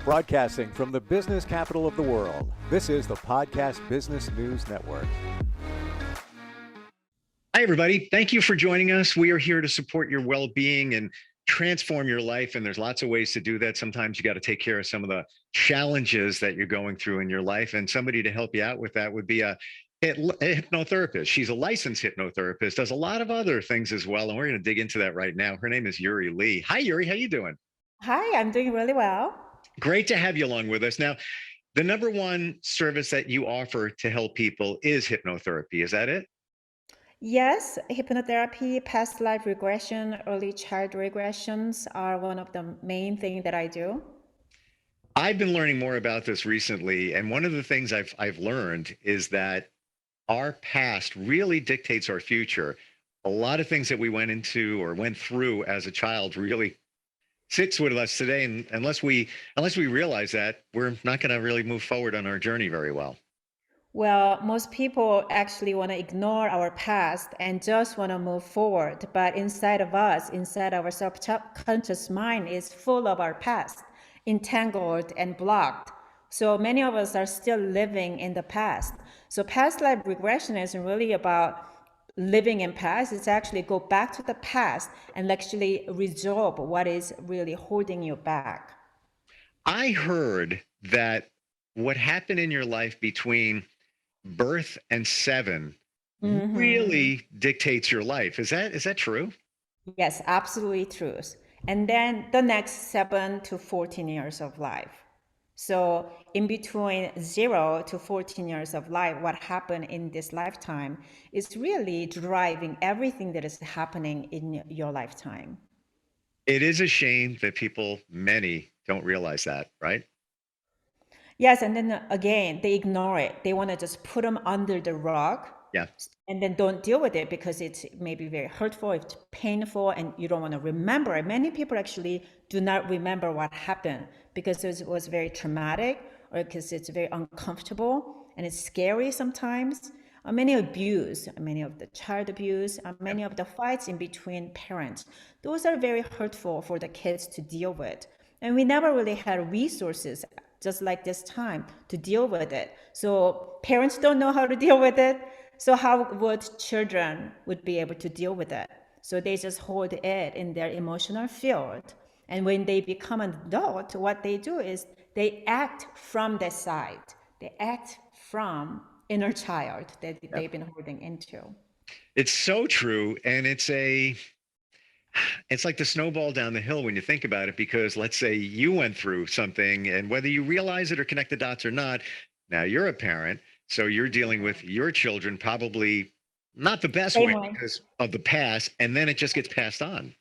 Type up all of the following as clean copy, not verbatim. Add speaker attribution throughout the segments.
Speaker 1: Broadcasting from the business capital of the world, this is the Podcast Business News Network.
Speaker 2: Hi, everybody. Thank you for joining us. We are here to support your well-being and transform your life. And there's lots of ways to do that. Sometimes you got to take care of some of the challenges that you're going through in your life. And somebody to help you out with that would be a hypnotherapist. She's a licensed hypnotherapist, does a lot of other things as well. And we're going to dig into that right now. Her name is Yuri Lee. Hi, Yuri. How you doing?
Speaker 3: Hi, I'm doing really well.
Speaker 2: Great to have you along with us. Now, the number one service that you offer to help people is hypnotherapy. Is that it?
Speaker 3: Yes, hypnotherapy, past life regression, early child regressions are one of the main things that I do.
Speaker 2: I've been learning more about this recently, and one of the things I've learned is that our past really dictates our future. A lot of things that we went into or went through as a child really sits with us today, and unless we realize that, we're not going to really move forward on our journey very well.
Speaker 3: Well, most people actually want to ignore our past and just want to move forward. But inside of us, inside our subconscious mind is full of our past, entangled and blocked. So many of us are still living in the past. So past life regression isn't really about living in past. It's actually go back to the past and actually resolve what is really holding you back.
Speaker 2: I heard that what happened in your life between birth and 7 really dictates your life. Is that true?
Speaker 3: Yes, absolutely true. And then the next 7 to 14 years of life. So in between 0 to 14 years of life, what happened in this lifetime is really driving everything that is happening in your lifetime.
Speaker 2: It is a shame that many don't realize that, right?
Speaker 3: Yes, and then again, they ignore it. They want to just put them under the rug.
Speaker 2: Yeah.
Speaker 3: And then don't deal with it because it's maybe very hurtful, it's painful, and you don't want to remember it. Many people actually do not remember what happened because it was very traumatic or because it's very uncomfortable and it's scary sometimes. Many abuse, many of the child abuse, many of the fights in between parents, those are very hurtful for the kids to deal with. And we never really had resources just like this time to deal with it. So parents don't know how to deal with it. So how would children would be able to deal with it? So they just hold it in their emotional field. And when they become an adult, what they do is they act from the side. They act from inner child that they've been holding into.
Speaker 2: It's so true. And it's like the snowball down the hill when you think about it, because let's say you went through something, and whether you realize it or connect the dots or not, now you're a parent. So you're dealing with your children probably not the best way because of the past, and then it just gets passed on.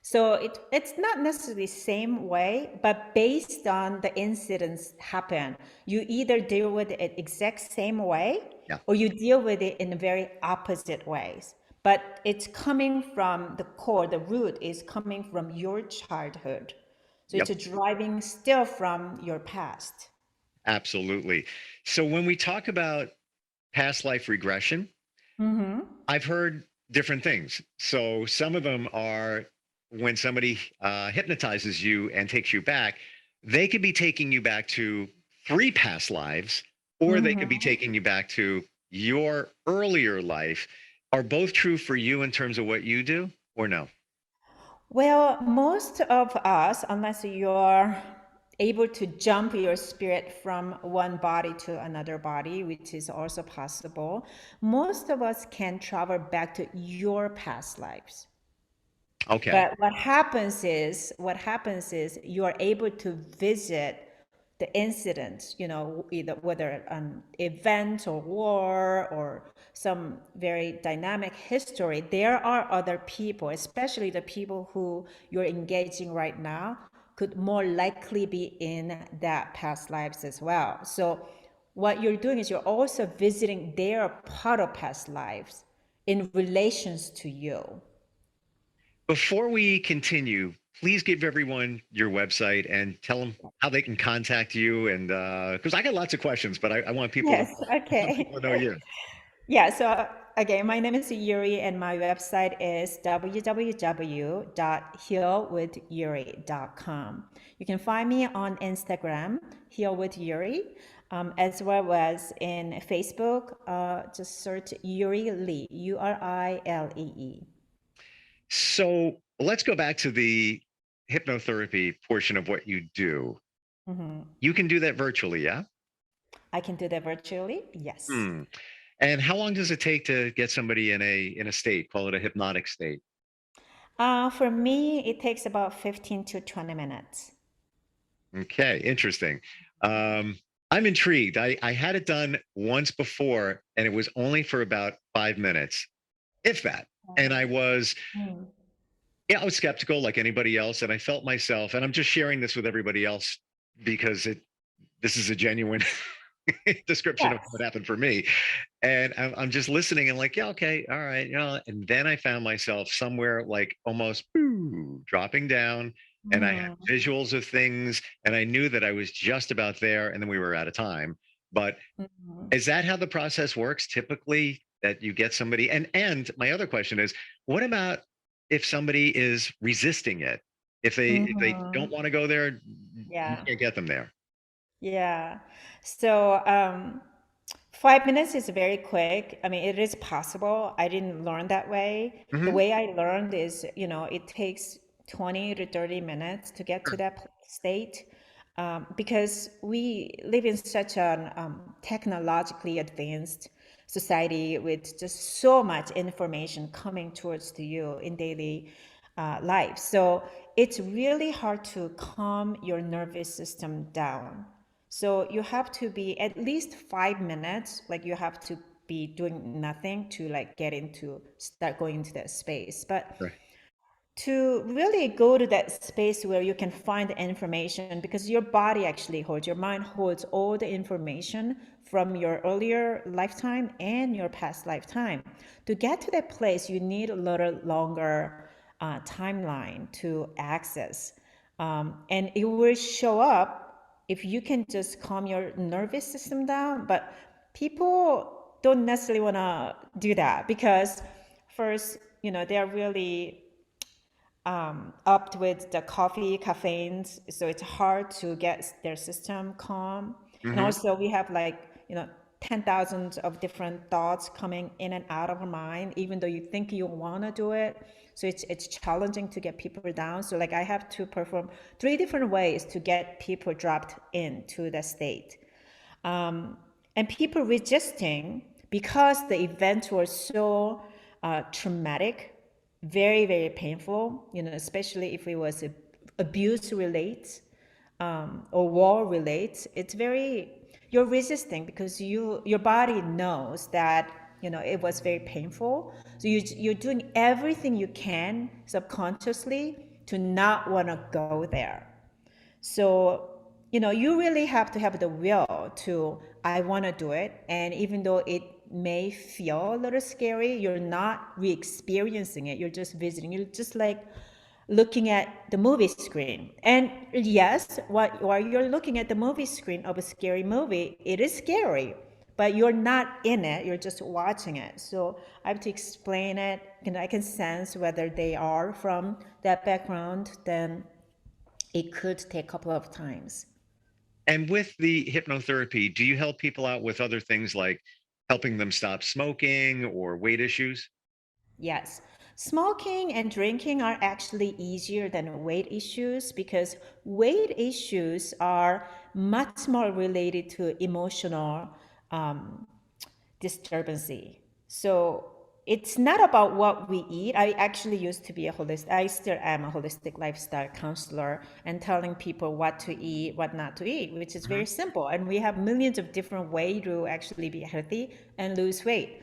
Speaker 3: So it's not necessarily the same way, but based on the incidents happen, you either deal with it exact same way, or you deal with it in very opposite ways. But it's coming from the core, the root is coming from your childhood. So it's a driving still from your past.
Speaker 2: Absolutely. So when we talk about past life regression, I've heard different things. So some of them are when somebody hypnotizes you and takes you back, they could be taking you back to 3 past lives, or they could be taking you back to your earlier life. Are both true for you in terms of what you do, or no?
Speaker 3: Well, most of us, unless you're able to jump your spirit from one body to another body, which is also possible, most of us can travel back to your past lives.
Speaker 2: Okay.
Speaker 3: But what happens is you are able to visit the incident, either whether an event or war or some very dynamic history. There are other people, especially the people who you're engaging right now, could more likely be in that past lives as well. So what you're doing is you're also visiting their part of past lives in relations to you.
Speaker 2: Before we continue, please give everyone your website and tell them how they can contact you. And because I got lots of questions, but I want people,
Speaker 3: Yes, okay.
Speaker 2: people to know you.
Speaker 3: Yeah, so again, my name is Yuri, and my website is www.healwithyuri.com. You can find me on Instagram, Heal with Yuri, as well as in Facebook. Just search Yuri Lee, Urilee.
Speaker 2: So let's go back to the hypnotherapy portion of what you do. You can do that virtually, yeah?
Speaker 3: I can do that virtually, yes.
Speaker 2: Hmm. And how long does it take to get somebody in a state, call it a hypnotic state?
Speaker 3: For me, it takes about 15 to 20 minutes.
Speaker 2: Okay, interesting. I'm intrigued. I had it done once before, and it was only for about 5 minutes, if that. And
Speaker 3: Mm.
Speaker 2: yeah, I was skeptical like anybody else, and I felt myself, and I'm just sharing this with everybody else because this is a genuine description of what
Speaker 3: Yes.
Speaker 2: happened for me. And I'm just listening and like, yeah, okay, all right, you know. And then I found myself somewhere like almost dropping down, and I had
Speaker 3: Mm.
Speaker 2: visuals of things, and I knew that I was just about there, and then we were out of time. But
Speaker 3: Mhm.
Speaker 2: is that how the process works typically? That you get somebody, and my other question is, what about if somebody is resisting it? If they don't
Speaker 3: Mhm.
Speaker 2: want to go there, you
Speaker 3: Yeah.
Speaker 2: can't get them there.
Speaker 3: Yeah. So 5 minutes is very quick. I mean, it is possible. I didn't learn that way. The
Speaker 2: Hmm.
Speaker 3: way I learned is, it takes 20 to 30 minutes to get to that state. Because we live in such an technologically advanced society with just so much information coming towards to you in daily life. So it's really hard to calm your nervous system down. So you have to be at least 5 minutes, like you have to be doing nothing to like start going into that space. But
Speaker 2: Right.
Speaker 3: to really go to that space where you can find the information, because your body actually holds, your mind holds all the information from your earlier lifetime and your past lifetime. To get to that place, you need a little longer timeline to access. And it will show up if you can just calm your nervous system down. But people don't necessarily want to do that because, first, they're really upped with the coffee, caffeines, so it's hard to get their system calm. And
Speaker 2: Hmm.
Speaker 3: also, we have like 10,000 of different thoughts coming in and out of our mind, even though you think you want to do it. So it's challenging to get people down. So like I have to perform 3 different ways to get people dropped into the state. And people resisting because the events were so traumatic, very, very painful, especially if it was abuse related or war related. It's very, you're resisting because your body knows that, it was very painful. So you're doing everything you can subconsciously to not want to go there. So, you really have to have the will to, I want to do it. And even though it may feel a little scary, you're not re experiencing it. You're just visiting. You're just like looking at the movie screen. And yes, while you're looking at the movie screen of a scary movie, it is scary, but you're not in it. You're just watching it. So I have to explain it. And I can sense whether they are from that background. Then it could take a couple of times.
Speaker 2: And with the hypnotherapy, do you help people out with other things like helping them stop smoking or weight issues?
Speaker 3: Yes. Smoking and drinking are actually easier than weight issues because weight issues are much more related to emotional um, disturbancy. So it's not about what we eat. I actually used to be I still am a holistic lifestyle counselor and telling people what to eat, what not to eat, which is
Speaker 2: Hmm.
Speaker 3: very simple. And we have millions of different ways to actually be healthy and lose weight.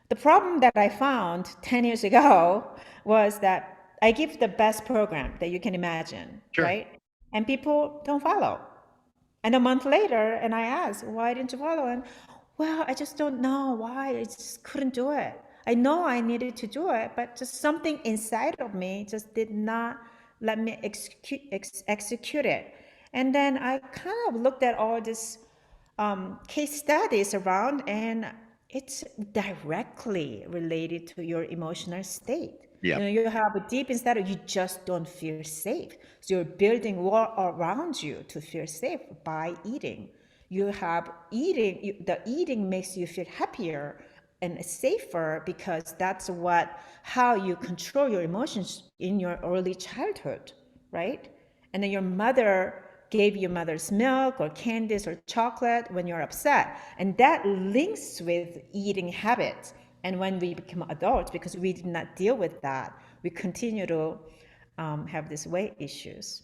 Speaker 3: The problem that I found 10 years ago was that I give the best program that you can imagine,
Speaker 2: Sure.
Speaker 3: right? And people don't follow. And a month later, and I asked, why didn't you follow? And well, I just don't know why. I just couldn't do it. I know I needed to do it, but just something inside of me just did not let me execute it. And then I kind of looked at all these case studies around, and it's directly related to your emotional state.
Speaker 2: Yeah.
Speaker 3: You have a deep inside, you just don't feel safe. So you're building wall around you to feel safe by eating. You have eating, the eating makes you feel happier and safer because that's how you control your emotions in your early childhood, right? And then your mother gave you mother's milk or candies or chocolate when you're upset. And that links with eating habits. And when we become adults, because we did not deal with that, we continue to have these weight issues.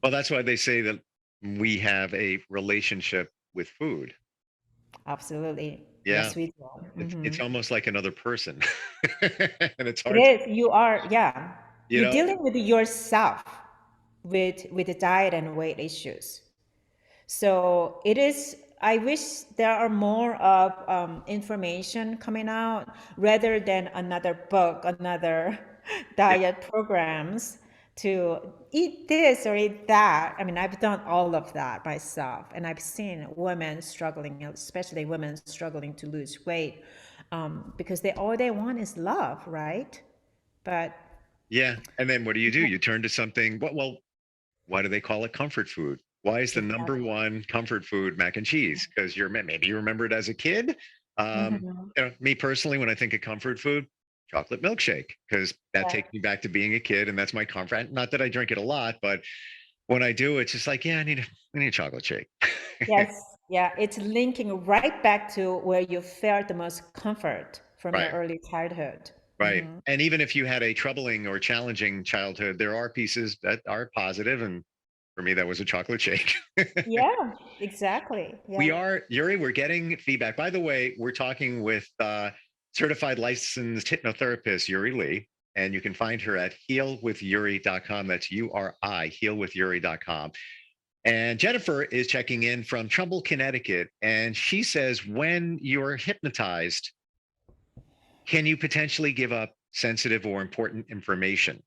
Speaker 2: Well, that's why they say that we have a relationship with food.
Speaker 3: Absolutely.
Speaker 2: Yeah.
Speaker 3: Yes, we do.
Speaker 2: It's almost like another person. And it's
Speaker 3: It
Speaker 2: hard to,
Speaker 3: is. You are, yeah.
Speaker 2: you
Speaker 3: You're
Speaker 2: know,
Speaker 3: dealing with yourself with the diet and weight issues. So it is, I wish there are more of information coming out rather than another book, another
Speaker 2: yeah,
Speaker 3: diet programs to eat this or eat that. I mean, I've done all of that myself, and I've seen women struggling, especially women struggling to lose weight because all they want is love, right? But
Speaker 2: yeah. And then what do? You turn to something, well, why do they call it comfort food? Why is the number
Speaker 3: exactly.
Speaker 2: one comfort food mac and cheese? Because maybe you remember it as a kid.
Speaker 3: Mhm.
Speaker 2: Me personally, when I think of comfort food, chocolate milkshake, because that
Speaker 3: Yeah.
Speaker 2: takes me back to being a kid, and that's my comfort. Not that I drink it a lot, but when I do, it's just like, yeah, I need a chocolate shake.
Speaker 3: Yes, yeah, it's linking right back to where you felt the most comfort from your
Speaker 2: Right,
Speaker 3: early childhood.
Speaker 2: right. And even if you had a troubling or challenging childhood, there are pieces that are positive, and for me, that was a chocolate shake.
Speaker 3: Yeah, exactly.
Speaker 2: We
Speaker 3: Yeah.
Speaker 2: are, Yuri, we're getting feedback. By the way, we're talking with certified licensed hypnotherapist Yuri Lee, and you can find her at healwithyuri.com. That's URI, healwithyuri.com. And Jennifer is checking in from Trumbull, Connecticut, and she says, when you're hypnotized, can you potentially give up sensitive or important information?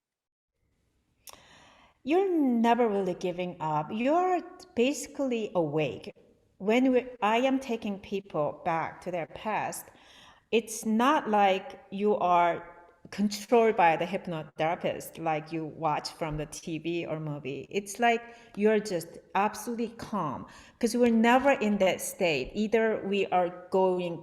Speaker 3: You're never really giving up. You're basically awake. I am taking people back to their past, it's not like you are controlled by the hypnotherapist, like you watch from the TV or movie. It's like you're just absolutely calm because we're never in that state. Either we are going,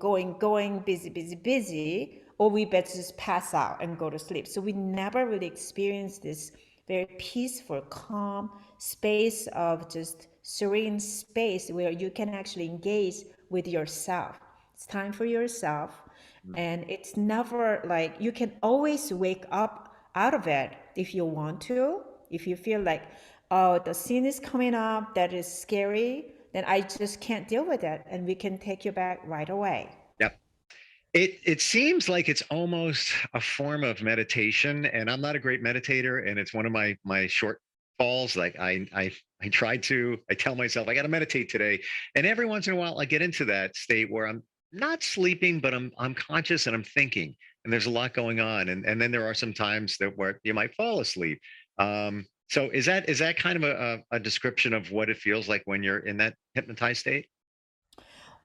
Speaker 3: busy, busy, busy, or we better just pass out and go to sleep. So we never really experience this very peaceful, calm space of just serene space where you can actually engage with yourself. It's time for yourself. And it's never like you can always wake up out of it if you want to. If you feel like, oh, the scene is coming up that is scary, then I just can't deal with it. And we can take you back right away.
Speaker 2: Yep. It seems like it's almost a form of meditation, and I'm not a great meditator, and it's one of my shortfalls. Like I try to, I tell myself I got to meditate today, and every once in a while I get into that state where I'm not sleeping, but I'm conscious and I'm thinking, and there's a lot going on, and then there are some times that where you might fall asleep. So is that kind of a description of what it feels like when you're in that hypnotized state?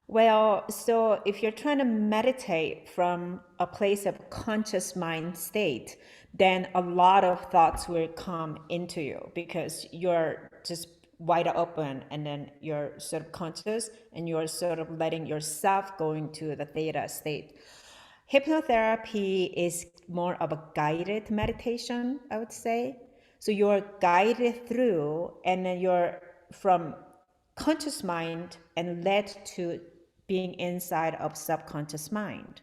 Speaker 3: Well, so if you're trying to meditate from a place of conscious mind state, then a lot of thoughts will come into you because you're just wide open and then you're sort of conscious and you're sort of letting yourself go into the theta state. Hypnotherapy is more of a guided meditation, I would say. So you're guided through, and then you're from conscious mind and led to being inside of subconscious mind,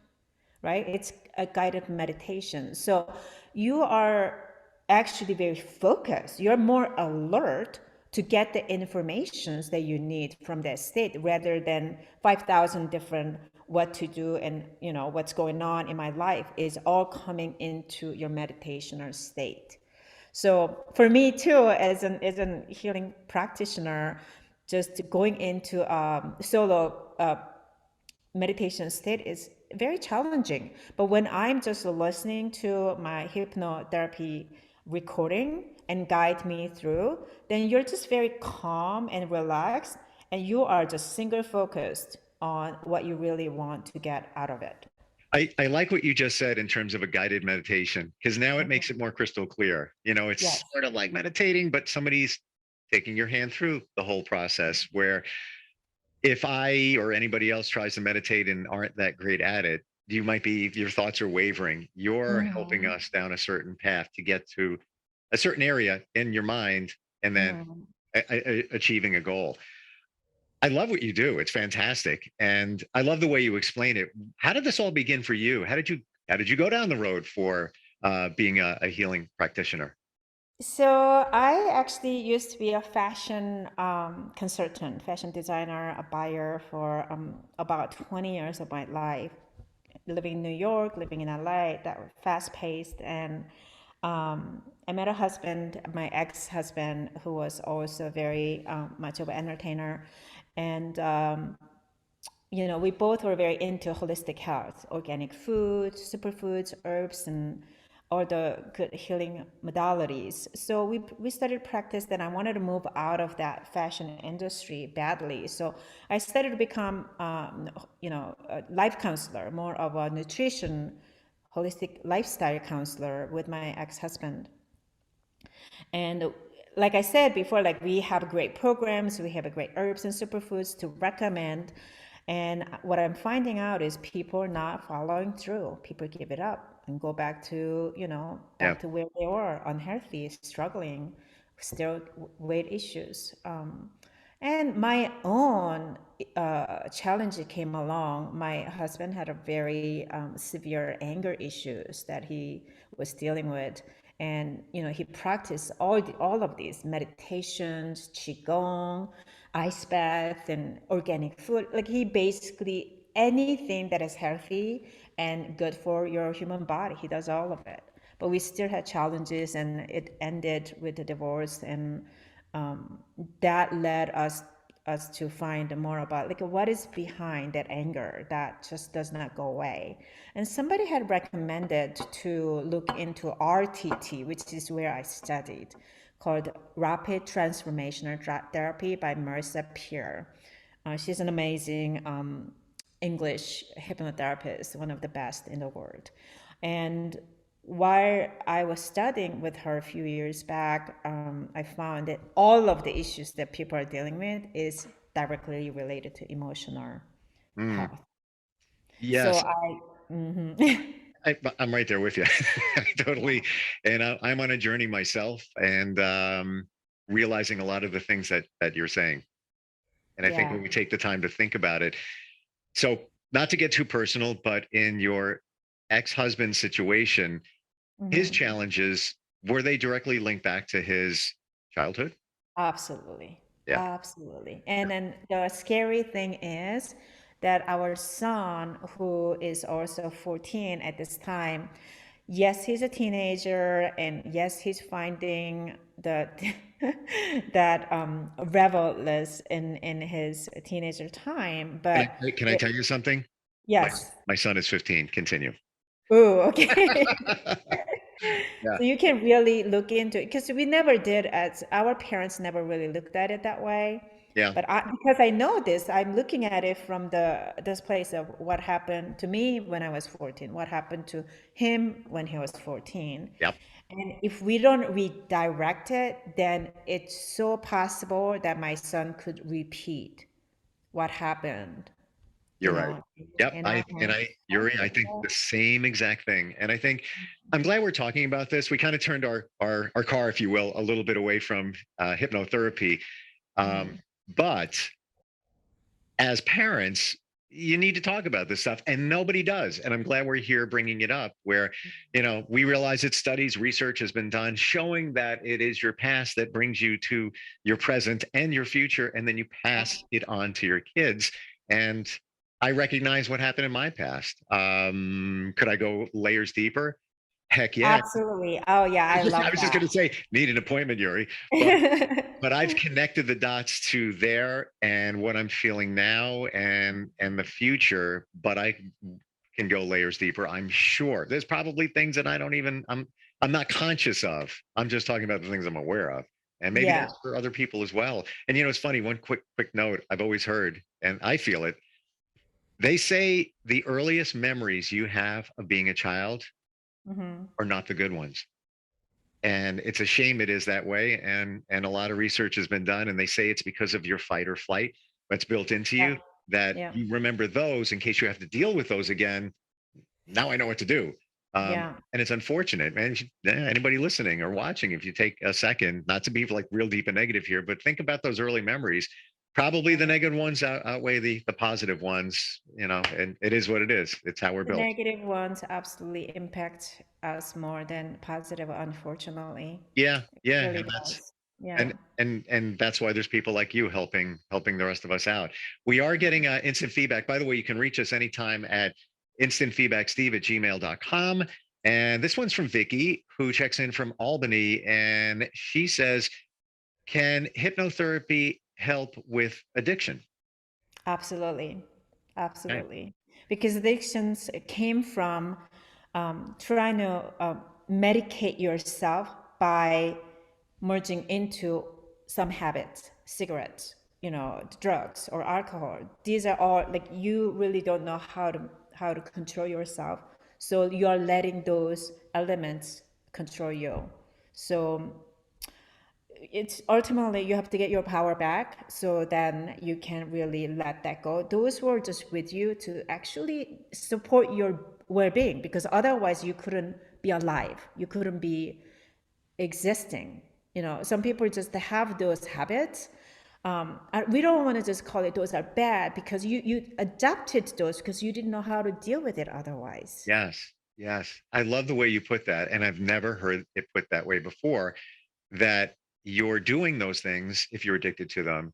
Speaker 3: right? It's a guided meditation. So you are actually very focused. You're more alert to get the informations that you need from that state rather than 5,000 different what to do and what's going on in my life is all coming into your meditational state. So for me too, as an healing practitioner, just going into solo meditation state is very challenging. But when I'm just listening to my hypnotherapy recording and guide me through, then you're just very calm and relaxed, and you are just single focused on what you really want to get out of it.
Speaker 2: I like what you just said in terms of a guided meditation, because now it makes it more crystal clear. It's
Speaker 3: Yes.
Speaker 2: sort of like meditating, but somebody's taking your hand through the whole process. Where if I or anybody else tries to meditate and aren't that great at it, your thoughts are wavering. You're helping
Speaker 3: Mhm.
Speaker 2: us down a certain path to get to a certain area in your mind and then
Speaker 3: Mhm.
Speaker 2: achieving a goal. I love what you do. It's fantastic. And I love the way you explain it. How did this all begin for you? How did you go down the road for being a healing practitioner?
Speaker 3: So I actually used to be a fashion consultant, fashion designer, a buyer for about 20 years of my life, living in New York, living in LA, that were fast paced. And I met a husband, my ex-husband, who was also very much of an entertainer. And we both were very into holistic health, organic food, superfoods, herbs, and all the good healing modalities. So we started practice. Then I wanted to move out of that fashion industry badly. So I started to become, a life counselor, more of a nutrition, holistic lifestyle counselor with my ex-husband. And like I said before, like we have great programs, we have a great herbs and superfoods to recommend. And what I'm finding out is people are not following through. People give it up and go back to,
Speaker 2: Yeah.
Speaker 3: back to where they were, unhealthy, struggling, still weight issues. And my own challenge came along. My husband had a very severe anger issues that he was dealing with, and he practiced all of these meditations, qigong, ice bath, and organic food. Like he basically anything that is healthy and good for your human body, he does all of it. But we still had challenges, and it ended with the divorce, and um, that led us to find more about like what is behind that anger that just does not go away. And somebody had recommended to look into RTT, which is where I studied, called Rapid Transformational Therapy by Marissa Peer. She's an amazing English hypnotherapist, one of the best in the world. And while I was studying with her a few years back, I found that all of the issues that people are dealing with is directly related to emotional
Speaker 2: Mm,
Speaker 3: health. So
Speaker 2: yes.
Speaker 3: mhm.
Speaker 2: I'm right there with you. I totally. And I'm on a journey myself and realizing a lot of the things that you're saying. And I think
Speaker 3: Yeah.
Speaker 2: when we take the time to think about it, so not to get too personal, but in your ex-husband's situation, his
Speaker 3: Mhm.
Speaker 2: challenges, were they directly linked back to his childhood?
Speaker 3: Absolutely.
Speaker 2: Yeah.
Speaker 3: Absolutely. And then the scary thing is that our son, who is also 14 at this time, yes, he's a teenager, and yes, he's finding the that revelness in his teenager time. But
Speaker 2: Can I tell you something? My
Speaker 3: yes.
Speaker 2: my son is 15. Continue.
Speaker 3: Oh, okay.
Speaker 2: Yeah.
Speaker 3: So you can really look into it because we never did as our parents never really looked at it that way.
Speaker 2: Yeah.
Speaker 3: But because I know this, I'm looking at it from this place of what happened to me when I was 14, what happened to him when he was 14.
Speaker 2: Yep.
Speaker 3: And if we don't redirect it, then it's so possible that my son could repeat what happened,
Speaker 2: You're right. Yep.
Speaker 3: in our
Speaker 2: Yuri, I think the same exact thing. And I think I'm glad we're talking about this. We kind of turned our car, if you will, a little bit away from hypnotherapy. Um,
Speaker 3: home.
Speaker 2: but as parents, you need to talk about this stuff, and nobody does. And I'm glad we're here bringing it up. Where, we realize that studies, research has been done showing that it is your past that brings you to your present and your future, and then you pass it on to your kids. And I recognize what happened in my past. Could I go layers deeper? Heck yeah.
Speaker 3: Absolutely. Oh yeah, I
Speaker 2: I
Speaker 3: love
Speaker 2: was just going to say, need an appointment, Yuri. But I've
Speaker 3: that.
Speaker 2: connected the dots to there and what I'm feeling now and the future, but I can go layers deeper. I'm sure there's probably things that I'm not conscious of. I'm just talking about the things I'm aware of. And maybe
Speaker 3: Yeah.
Speaker 2: that's for other people as well. And it's funny, one quick note I've always heard, and I feel it. They say the earliest memories you have of being a child
Speaker 3: Hmm.
Speaker 2: are not the good ones. And it's a shame it is that way. And a lot of research has been done, and they say it's because of your fight or flight that's built into
Speaker 3: Yeah.
Speaker 2: you, that
Speaker 3: Yeah.
Speaker 2: you remember those in case you have to deal with those again. Now I know what to do.
Speaker 3: Yeah.
Speaker 2: And it's unfortunate, man. Anybody listening or watching, if you take a second, not to be like real deep and negative here, but think about those early memories. Probably the negative ones outweigh the positive ones, and it is what it is. It's how we're
Speaker 3: The
Speaker 2: built.
Speaker 3: negative ones absolutely impact us more than positive, unfortunately.
Speaker 2: Yeah,
Speaker 3: It
Speaker 2: yeah,
Speaker 3: really
Speaker 2: and that's
Speaker 3: does. Yeah.
Speaker 2: and that's why there's people like you helping the rest of us out. We are getting instant feedback. By the way, you can reach us anytime at instantfeedbacksteve@gmail.com. And this one's from Vicky, who checks in from Albany, and she says, "Can hypnotherapy help with addiction?"
Speaker 3: Absolutely.
Speaker 2: Okay.
Speaker 3: Absolutely. Because addictions came from trying to medicate yourself by merging into some habits, cigarettes, drugs or alcohol. These are all like you really don't know how to control yourself. So you are letting those elements control you. So it's ultimately you have to get your power back so then you can really let that go. Those were just with you to actually support your well-being because otherwise you couldn't be alive, you couldn't be existing. Some people just have those habits. And we don't want to just call it those are bad because you adapted those because you didn't know how to deal with it otherwise.
Speaker 2: Yes, yes. I love the way you put that, and I've never heard it put that way before. That you're doing those things if you're addicted to them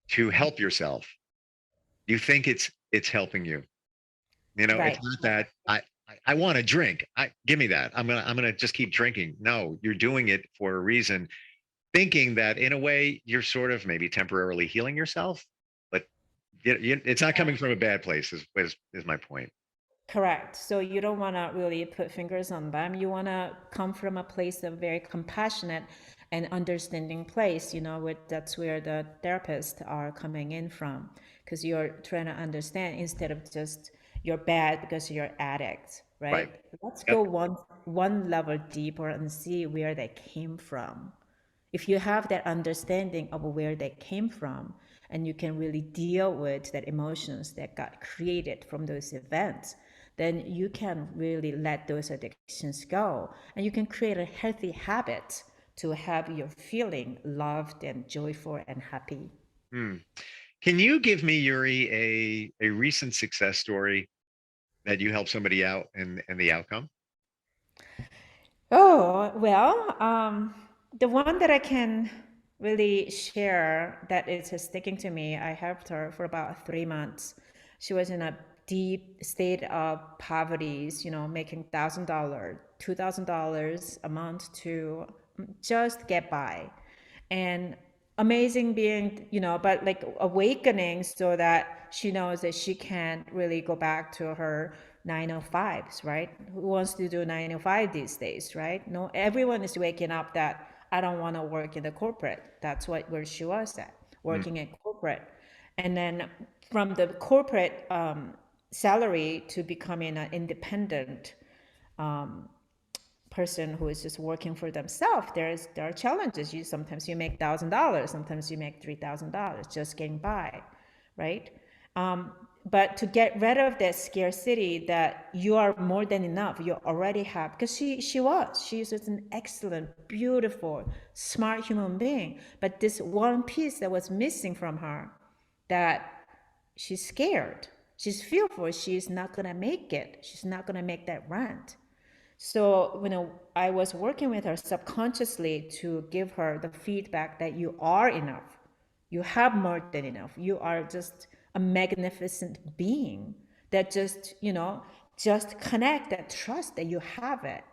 Speaker 2: to help yourself. You think it's helping you. It's
Speaker 3: Right.
Speaker 2: not that I want to drink. Give me that. I'm gonna just keep drinking. No, you're doing it for a reason, thinking that in a way you're sort of maybe temporarily healing yourself, but it's not coming from a bad place. Is my point.
Speaker 3: Correct. So you don't want to really put fingers on them. You want to come from a place of very compassionate and understanding place, that's where the therapists are coming in from, because you're trying to understand instead of just you're bad because you're addict,
Speaker 2: Right.
Speaker 3: right? Let's go
Speaker 2: Yep.
Speaker 3: one level deeper and see where they came from. If you have that understanding of where they came from and you can really deal with that emotions that got created from those events, then you can really let those addictions go and you can create a healthy habit to have you feeling loved and joyful and happy.
Speaker 2: Hmm. Can you give me, Yuri, a recent success story that you helped somebody out and the outcome?
Speaker 3: Oh, well, the one that I can really share that is sticking to me, I helped her for about 3 months. She was in a deep state of poverty, making $1,000, $2,000 a month to just get by. And amazing being, but like awakening so that she knows that she can't really go back to her 905s, right? Who wants to do 905 these days, right? No, everyone is waking up that I don't want to work in the corporate. That's where she was at,
Speaker 2: Hmm.
Speaker 3: working in corporate. And then from the corporate salary to becoming an independent person who is just working for themselves, there are challenges. Sometimes you make $1,000, sometimes you make $3,000 just getting by, right? But to get rid of that scarcity that you are more than enough, you already have, because she's just an excellent, beautiful, smart human being. But this one piece that was missing from her, that she's scared, she's fearful, she's not gonna make it, she's not gonna make that rent. So, I was working with her subconsciously to give her the feedback that you are enough. You have more than enough. You are just a magnificent being that just connect that trust that you have it.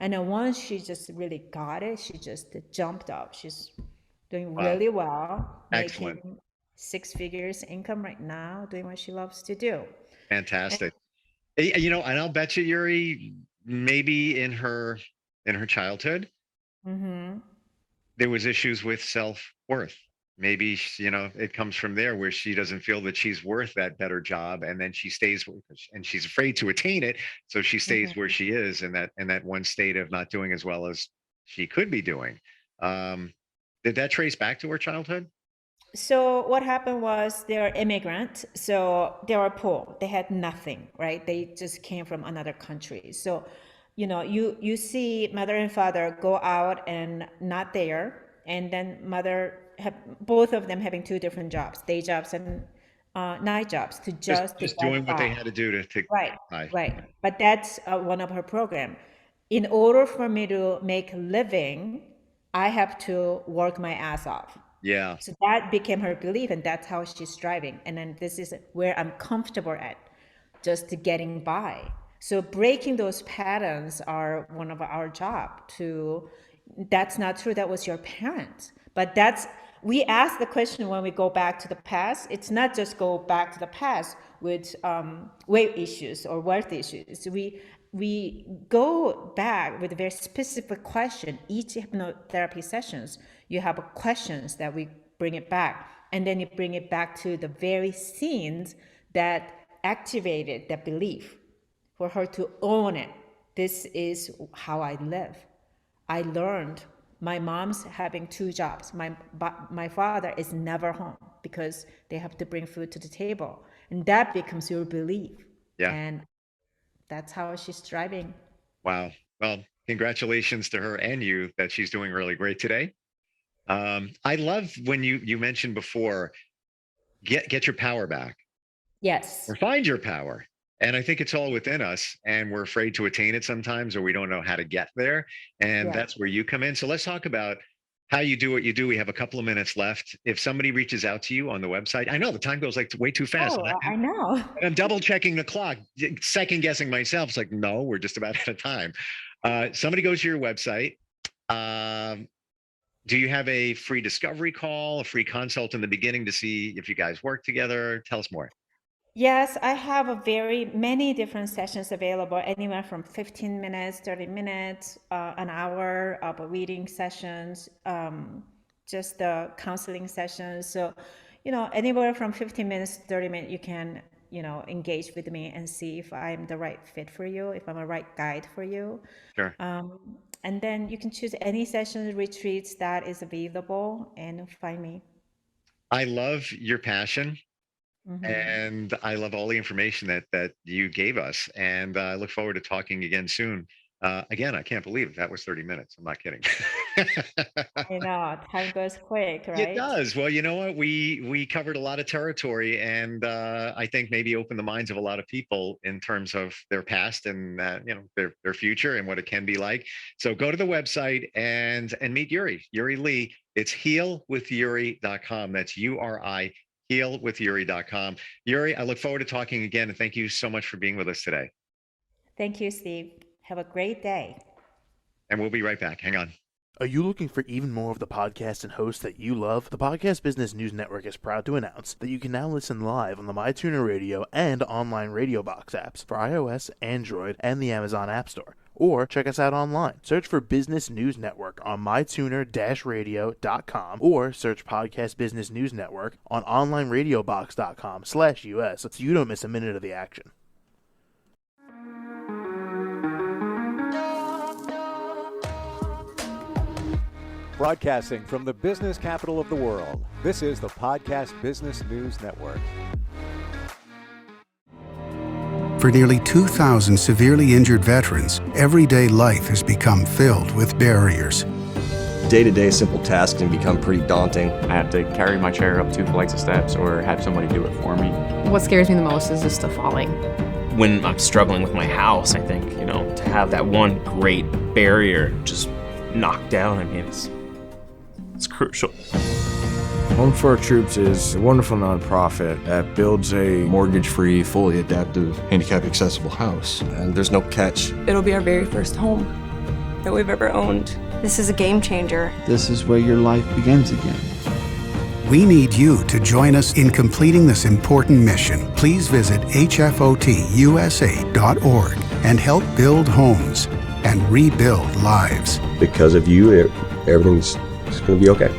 Speaker 3: And then once she just really got it, she just jumped up. She's doing
Speaker 2: Wow.
Speaker 3: really well,
Speaker 2: Excellent.
Speaker 3: making six figures income right now, doing what she loves to do. And
Speaker 2: Fantastic. And I'll bet you, Yuri, maybe in her childhood,
Speaker 3: mhm.
Speaker 2: there was issues with self-worth. maybe, it comes from there where she doesn't feel that she's worth that better job. And then she stays and she's afraid to attain it. So she stays where she is in that one state of not doing as well as she could be doing. Did that trace back to her childhood?
Speaker 3: So what happened was they're immigrants, so they were poor. They had nothing, right? They just came from another country. So, you see mother and father go out and not there, and then mother have both of them having two different jobs, day jobs and night jobs, to
Speaker 2: Just
Speaker 3: to
Speaker 2: doing
Speaker 3: get
Speaker 2: what they
Speaker 3: by.
Speaker 2: had to do to
Speaker 3: Right,
Speaker 2: buy.
Speaker 3: right. But that's one of her program. In order for me to make a living, I have to work my ass off.
Speaker 2: Yeah.
Speaker 3: So that became her belief, and that's how she's striving. And then this is where I'm comfortable at, just getting by. So breaking those patterns are one of our job to, that's not true, that was your parents. But we ask the question when we go back to the past. It's not just go back to the past with weight issues or wealth issues. We go back with a very specific question. Each hypnotherapy sessions, you have questions that we bring it back, and then you bring it back to the very scenes that activated that belief for her to own it. This is how I live. I learned my mom's having two jobs. My father is never home because they have to bring food to the table. And that becomes your belief.
Speaker 2: Yeah.
Speaker 3: And that's how she's striving.
Speaker 2: Wow. Well, congratulations to her and you that she's doing really great today. I love when you mentioned before, get your power back.
Speaker 3: Yes.
Speaker 2: Or find your power. And I think it's all within us, and we're afraid to attain it sometimes, or we don't know how to get there. And that's where you come in. So let's talk about how you do what you do. We have a couple of minutes left. If somebody reaches out to you on the website, I know the time goes like way too fast.
Speaker 3: Oh, I know.
Speaker 2: And I'm double checking the clock, second guessing myself. It's like, no, we're just about out of time. Somebody goes to your website. Do you have a free discovery call, a free consult in the beginning to see if you guys work together? Tell us more.
Speaker 3: Yes, I have many different sessions available, anywhere from 15 minutes, 30 minutes, an hour of reading sessions, just the counseling sessions. So, anywhere from 15 minutes to 30 minutes, you can, engage with me and see if I'm the right fit for you, if I'm a right guide for you.
Speaker 2: Sure.
Speaker 3: And then you can choose any session retreats that is available and find me.
Speaker 2: I love your passion. And I love all the information that you gave us. And I look forward to talking again soon. Again, I can't believe that was 30 minutes. I'm not kidding.
Speaker 3: I know, time goes quick, right?
Speaker 2: It does. Well, you know what? We covered a lot of territory, and I think maybe opened the minds of a lot of people in terms of their past and their future and what it can be like. So go to the website and meet Yuri Lee. It's healwithyuri.com. That's URI. healwithyuri.com. Yuri, I look forward to talking again, and thank you so much for being with us today.
Speaker 3: Thank you, Steve. Have a great day.
Speaker 2: And we'll be right back. Hang on.
Speaker 4: Are you looking for even more of the podcasts and hosts that you love? The Podcast Business News Network is proud to announce that you can now listen live on the MyTuner Radio and online Radio Box apps for iOS, Android, and the Amazon App Store. Or check us out online. Search for Business News Network on mytuner-radio.com or search Podcast Business News Network on onlineradiobox.com/US so you don't miss a minute of the action.
Speaker 1: Broadcasting from the business capital of the world, this is the Podcast Business News Network.
Speaker 5: For nearly 2,000 severely injured veterans, everyday life has become filled with barriers.
Speaker 6: Day-to-day simple tasks can become pretty daunting.
Speaker 7: I have to carry my chair up 2 flights of steps or have somebody do it for me.
Speaker 8: What scares me the most is just the falling.
Speaker 9: When I'm struggling with my house, I think, to have that one great barrier just knocked down, it's crucial.
Speaker 10: Home for Our Troops is a wonderful nonprofit that builds a
Speaker 11: mortgage-free, fully adaptive, handicap-accessible house.
Speaker 6: And there's no catch.
Speaker 12: It'll be our very first home that we've ever owned.
Speaker 13: This is a game changer.
Speaker 14: This is where your life begins again.
Speaker 5: We need you to join us in completing this important mission. Please visit hfotusa.org and help build homes and rebuild lives.
Speaker 6: Because of you, everything's going to be okay.